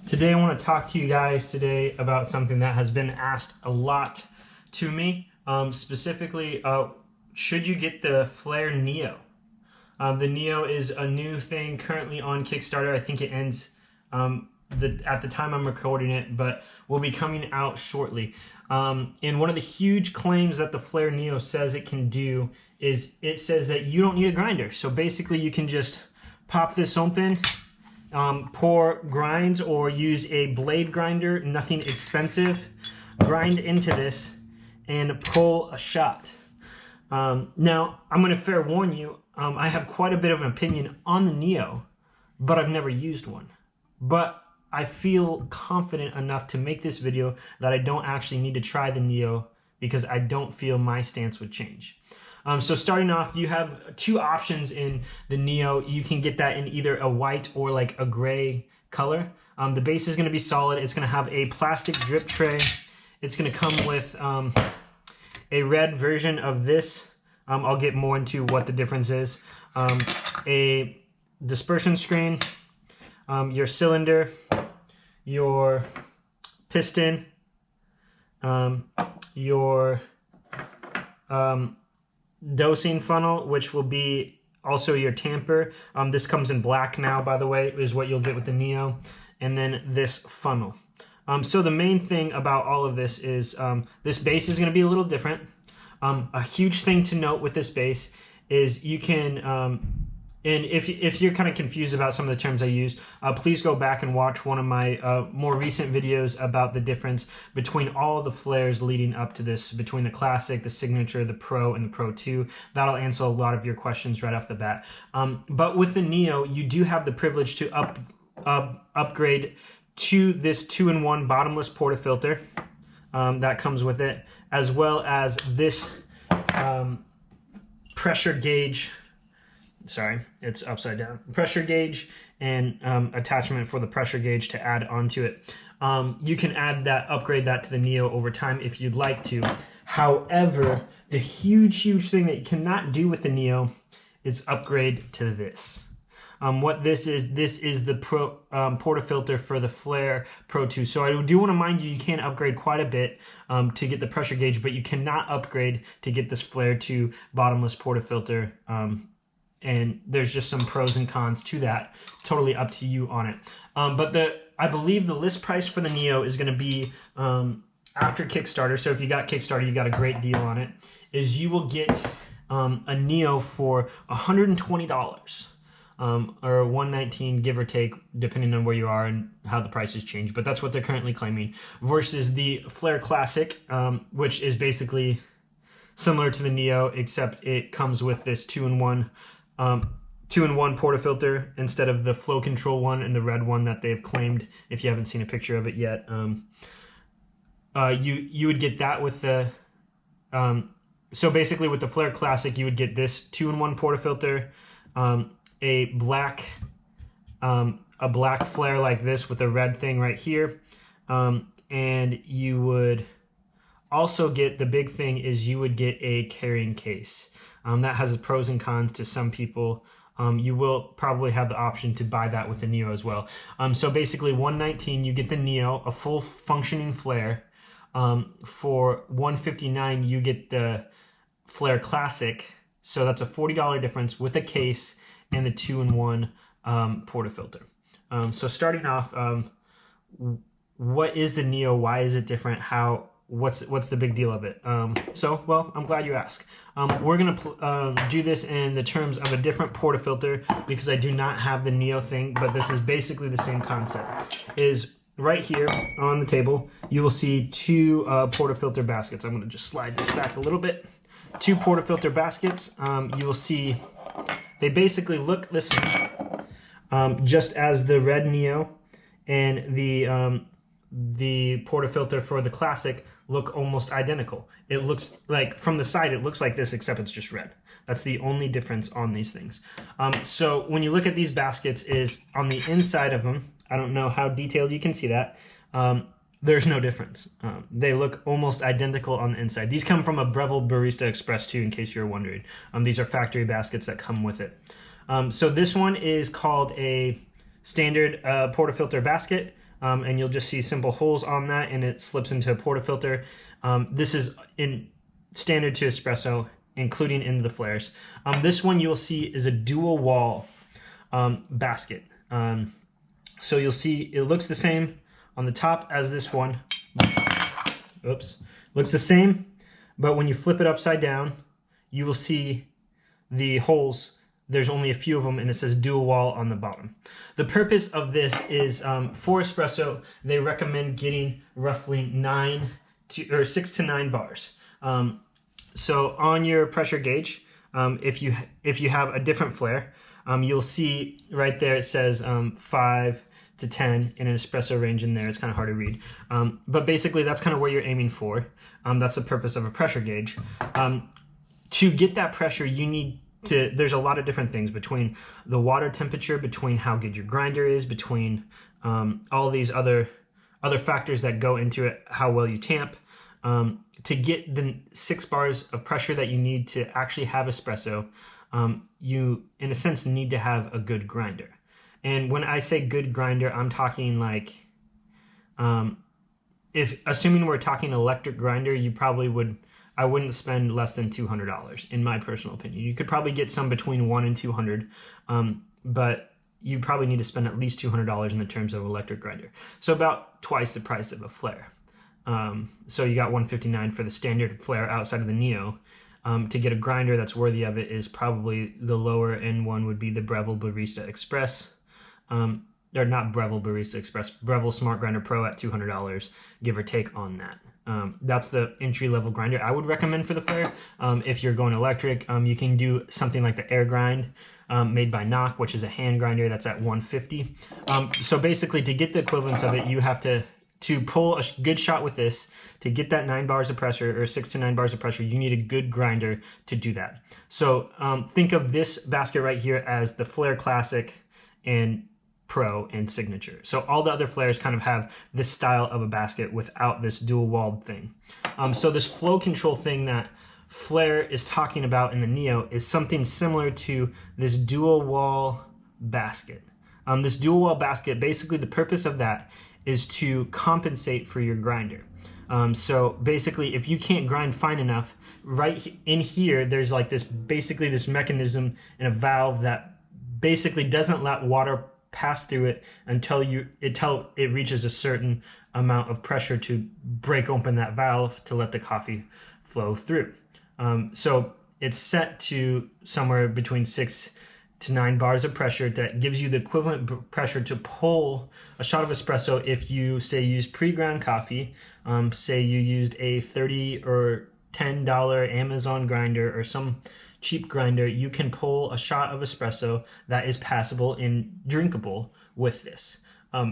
Today I want to talk to you guys today about something that has been asked a lot to me. Specifically, should you get the Flair Neo? The Neo is a new thing currently on Kickstarter. I think it ends at the time I'm recording it, but will be coming out shortly. And one of the huge claims that the Flair Neo says it can do is it says that you don't need a grinder. So basically you can just pop this open, pour grinds or use a blade grinder, nothing expensive, grind into this and pull a shot. Now, I'm going to fair warn you, I have quite a bit of an opinion on the Neo, but I've never used one. But I feel confident enough to make this video that I don't actually need to try the Neo because I don't feel my stance would change. So starting off, you have two options in the Neo. You can get that in either a white or like a gray color. The base is going to be solid. It's going to have a plastic drip tray. It's going to come with a red version of this. I'll get more into what the difference is. A dispersion screen, your cylinder, your piston, your dosing funnel, which will be also your tamper. This comes in black now, by the way, is what you'll get with the Neo. And then this funnel. So the main thing about all of this is this base is going to be a little different. A huge thing to note with this base is you can, and if you're kind of confused about some of the terms I use, please go back and watch one of my more recent videos about the difference between all the Flairs leading up to this, between the Classic, the Signature, the Pro, and the Pro 2. That'll answer a lot of your questions right off the bat. But with the Neo, you do have the privilege to upgrade to this 2-in-1 bottomless portafilter that comes with it, as well as this pressure gauge. Sorry, it's upside down. Pressure gauge and attachment for the pressure gauge to add onto it. You can upgrade that to the Neo over time if you'd like to. However, the huge thing that you cannot do with the Neo is upgrade to this. What this is the Pro portafilter for the Flair Pro 2. So I do want to mind you, you can upgrade quite a bit to get the pressure gauge, but you cannot upgrade to get this Flair 2 bottomless portafilter. And there's just some pros and cons to that. Totally up to you on it. But I believe the list price for the Neo is going to be after Kickstarter. So if you got Kickstarter, you got a great deal on it. Is you will get a Neo for $120 or $119, give or take, depending on where you are and how the prices change. But that's what they're currently claiming. Versus the Flair Classic, which is basically similar to the Neo, except it comes with this 2-in-1 portafilter instead of the flow control one and the red one that they've claimed. If you haven't seen a picture of it yet, you would get that with the so basically with the Flair Classic you would get this 2-in-1 portafilter, a black Flair like this with a red thing right here, and you would also get, the big thing is you would get a carrying case. That has pros and cons to some people. You will probably have the option to buy that with the Neo as well. So basically $119, you get the Neo, a full functioning Flair. For $159, you get the Flair Classic. So that's a $40 difference with a case and the 2-in-1 portafilter. So starting off, what is the Neo? Why is it different? What's the big deal of it? Well, I'm glad you asked. We're gonna do this in the terms of a different portafilter because I do not have the Neo thing, but this is basically the same concept. Is right here on the table, you will see two portafilter baskets. I'm gonna just slide this back a little bit. Two portafilter baskets. You will see they basically look the same, just as the red Neo and the portafilter for the Classic look almost identical. It looks like, from the side, it looks like this, except it's just red. That's the only difference on these things. So when you look at these baskets, is on the inside of them, I don't know how detailed you can see that, there's no difference. They look almost identical on the inside. These come from a Breville Barista Express too, in case you're wondering. These are factory baskets that come with it. So this one is called a standard portafilter basket. and you'll just see simple holes on that, and it slips into a portafilter. This is in standard to espresso, including into the Flairs. This one you'll see is a dual wall basket. So you'll see it looks the same on the top as this one. Oops, looks the same, but when you flip it upside down, you will see the holes. There's only a few of them, and it says dual wall on the bottom. The purpose of this is for espresso, they recommend getting roughly 6 to 9 bars. So on your pressure gauge, if you have a different Flair, you'll see right there it says 5 to 10 in an espresso range in there. It's kind of hard to read. But basically that's kind of where you're aiming for. That's the purpose of a pressure gauge. To get that pressure, you need to, there's a lot of different things between the water temperature, between how good your grinder is, between all these other factors that go into it, how well you tamp. To get the 6 bars of pressure that you need to actually have espresso, you, in a sense, need to have a good grinder. And when I say good grinder, I'm talking like, assuming we're talking electric grinder, you probably would, I wouldn't spend less than $200, in my personal opinion. You could probably get some between $100 and $200, but you probably need to spend at least $200 in the terms of electric grinder. So about twice the price of a Flair. So you got $159 for the standard Flair outside of the Neo. To get a grinder that's worthy of it is probably the lower end one would be the Breville Barista Express. Or not Breville Barista Express, Breville Smart Grinder Pro at $200, give or take on that. That's the entry-level grinder I would recommend for the Flair. If you're going electric, you can do something like the Air Grind made by Knock, which is a hand grinder that's at $150. So basically, to get the equivalence of it, you have to pull a good shot with this. To get that 9 bars of pressure, or 6 to 9 bars of pressure, you need a good grinder to do that. So think of this basket right here as the Flair Classic and Pro and Signature. So all the other Flairs kind of have this style of a basket without this dual-walled thing. So this flow control thing that Flair is talking about in the Neo is something similar to this dual-wall basket. This dual-wall basket, basically the purpose of that is to compensate for your grinder. So basically, if you can't grind fine enough, right in here, there's like this, basically this mechanism and a valve that basically doesn't let water pass through it until it reaches a certain amount of pressure to break open that valve to let the coffee flow through. So it's set to somewhere between 6 to 9 bars of pressure that gives you the equivalent pressure to pull a shot of espresso. If you say use pre-ground coffee, say you used a $30 or $10 Amazon grinder or some cheap grinder, you can pull a shot of espresso that is passable and drinkable with this.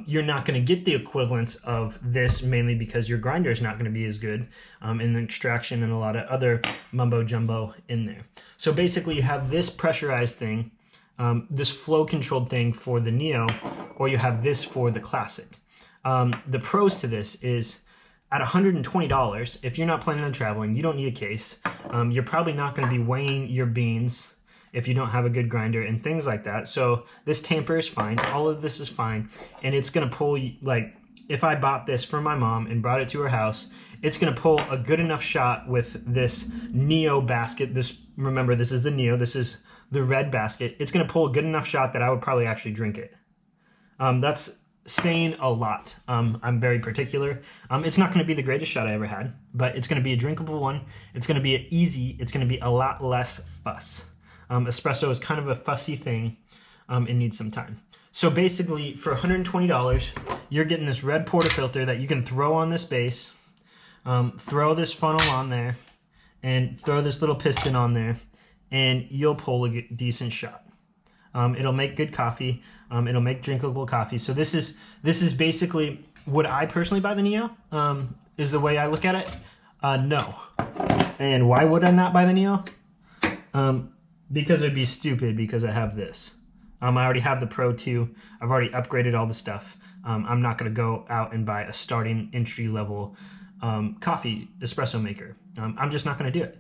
You're not going to get the equivalence of this, mainly because your grinder is not going to be as good in the extraction and a lot of other mumbo jumbo in there. So basically you have this pressurized thing, this flow controlled thing for the Neo, or you have this for the Classic. The pros to this is at $120, if you're not planning on traveling, you don't need a case. You're probably not going to be weighing your beans if you don't have a good grinder and things like that. So this tamper is fine. All of this is fine. And it's going to pull, like, if I bought this for my mom and brought it to her house, it's going to pull a good enough shot with this Neo basket. Remember, this is the Neo. This is the red basket. It's going to pull a good enough shot that I would probably actually drink it. That's saying a lot. I'm very particular. It's not going to be the greatest shot I ever had, but it's going to be a drinkable one. It's going to be easy. It's going to be a lot less fuss. Espresso is kind of a fussy thing. It needs some time. So basically, for $120, you're getting this red portafilter that you can throw on this base, throw this funnel on there, and throw this little piston on there, and you'll pull a decent shot. It'll make good coffee. It'll make drinkable coffee. So this is basically, would I personally buy the Neo? Is the way I look at it? No. And why would I not buy the Neo? Because it'd be stupid because I have this. I already have the Pro 2. I've already upgraded all the stuff. I'm not going to go out and buy a starting entry-level coffee espresso maker. I'm just not going to do it.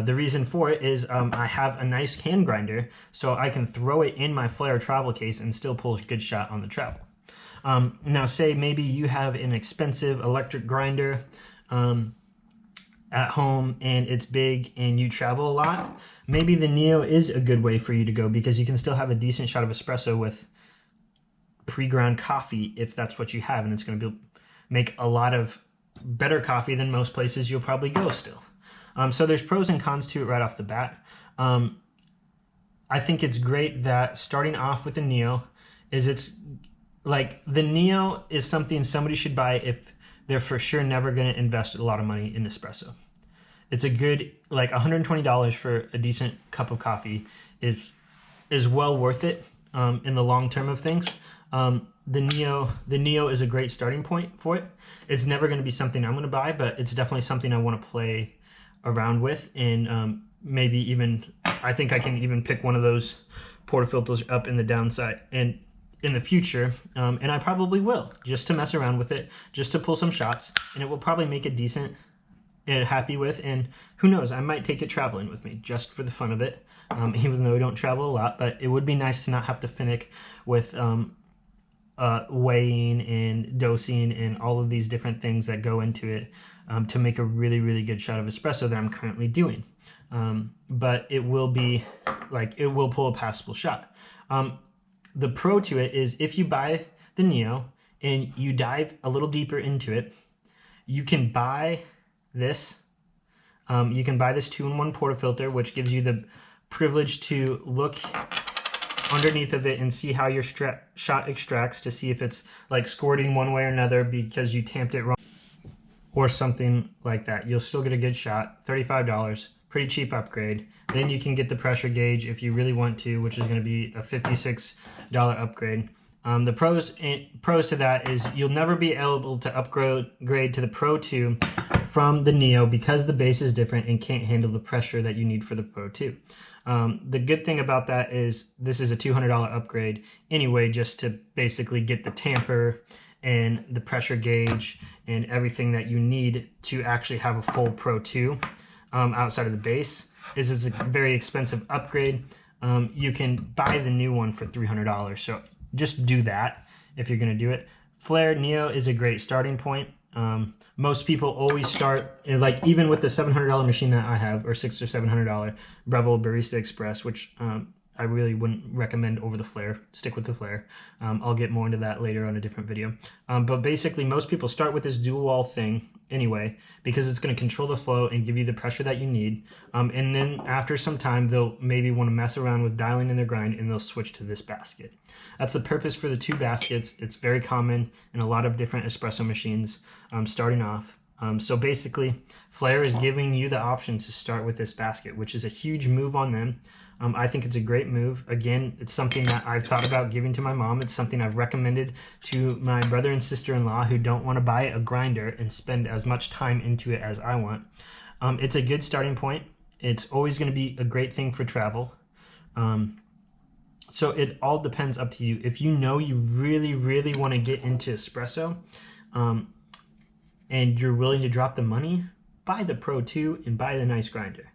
The reason for it is I have a nice hand grinder, so I can throw it in my Flair travel case and still pull a good shot on the travel. Now say maybe you have an expensive electric grinder at home and it's big and you travel a lot. Maybe the Neo is a good way for you to go because you can still have a decent shot of espresso with pre-ground coffee if that's what you have, and it's going to make a lot of better coffee than most places you'll probably go still. So there's pros and cons to it right off the bat. I think it's great that starting off with the Neo it's like the Neo is something somebody should buy if they're for sure never going to invest a lot of money in espresso. It's a good, like $120 for a decent cup of coffee is well worth it in the long term of things. The Neo is a great starting point for it. It's never going to be something I'm going to buy, but it's definitely something I want to play around with, and maybe even I think I can even pick one of those portafilters up in the downside and in the future, and I probably will, just to mess around with it, just to pull some shots, and it will probably make it decent and happy with, and who knows, I might take it traveling with me just for the fun of it, even though we don't travel a lot. But it would be nice to not have to finick with weighing and dosing and all of these different things that go into it to make a really, really good shot of espresso that I'm currently doing. But it will be like, it will pull a passable shot. The pro to it is if you buy the Neo and you dive a little deeper into it, you can buy this. You can buy this 2-in-1 portafilter, which gives you the privilege to look underneath of it and see how your shot extracts, to see if it's like squirting one way or another because you tamped it wrong or something like that. You'll still get a good shot. $35, pretty cheap upgrade. Then you can get the pressure gauge if you really want to, which is going to be a $56 upgrade. The pros to that is you'll never be able to upgrade to the Pro 2 from the Neo because the base is different and can't handle the pressure that you need for the Pro 2. The good thing about that is this is a $200 upgrade anyway, just to basically get the tamper and the pressure gauge and everything that you need to actually have a full Pro 2 outside of the base. It's a very expensive upgrade. You can buy the new one for $300, so just do that if you're going to do it. Flair Neo is a great starting point. Most people always start, like even with the $700 machine that I have, or $600 or $700 Breville Barista Express, which I really wouldn't recommend over the Flair. Stick with the Flair. I'll get more into that later on a different video. But basically, most people start with this dual wall thing anyway, because it's going to control the flow and give you the pressure that you need. And then after some time, they'll maybe want to mess around with dialing in their grind, and they'll switch to this basket. That's the purpose for the two baskets. It's very common in a lot of different espresso machines starting off. So basically, Flair is giving you the option to start with this basket, which is a huge move on them. I think it's a great move. Again, it's something that I've thought about giving to my mom. It's something I've recommended to my brother and sister-in-law who don't want to buy a grinder and spend as much time into it as I want. It's a good starting point. It's always going to be a great thing for travel. So it all depends up to you. If you know you really, really want to get into espresso and you're willing to drop the money, buy the Pro 2 and buy the nice grinder.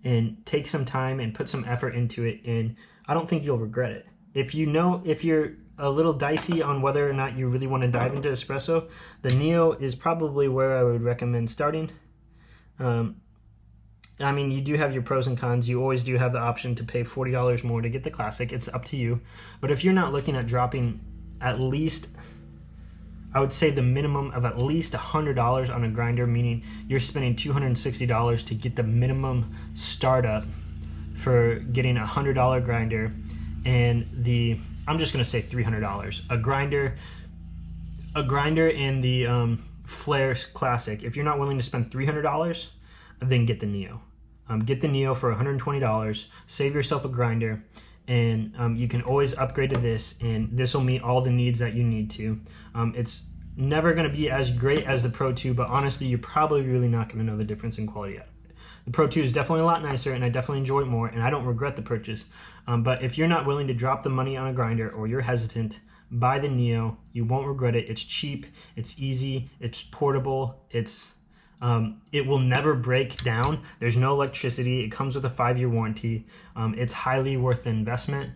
And take some time and put some effort into it, and I don't think you'll regret it. If you're a little dicey on whether or not you really want to dive into espresso, the Neo is probably where I would recommend starting. I mean, you do have your pros and cons. You always do have the option to pay $40 more to get the Classic. It's up to you. But if you're not looking at dropping at least, I would say the minimum of at least $100 on a grinder, meaning you're spending $260 to get the minimum startup for getting a $100 grinder, and I'm just gonna say $300. A grinder and the Flairs Classic. If you're not willing to spend $300, then get the Neo. Get the Neo for $120. Save yourself a grinder, and you can always upgrade to this, and this will meet all the needs that you need to. It's never going to be as great as the Pro 2, but honestly, you're probably really not going to know the difference in quality out of it. The Pro 2 is definitely a lot nicer, and I definitely enjoy it more, and I don't regret the purchase. But if you're not willing to drop the money on a grinder, or you're hesitant, buy the Neo. You won't regret it. It's cheap, it's easy, it's portable, it will never break down. There's no electricity. It comes with a 5-year warranty. It's highly worth the investment.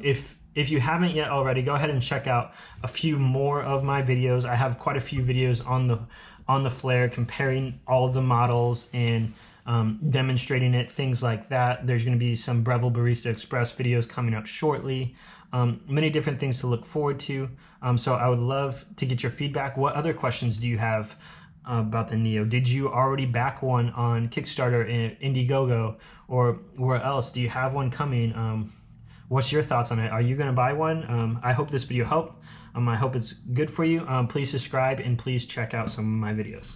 If if you haven't yet already, go ahead and check out a few more of my videos. I have quite a few videos on the Flair, comparing all of the models and demonstrating it, things like that. There's going to be some Breville Barista Express videos coming up shortly. Many different things to look forward to. So I would love to get your feedback. What other questions do you have about the Neo? Did you already back one on Kickstarter, Indiegogo, or where else? Do you have one coming? What's your thoughts on it? Are you going to buy one? I hope this video helped. I hope it's good for you. Please subscribe and please check out some of my videos.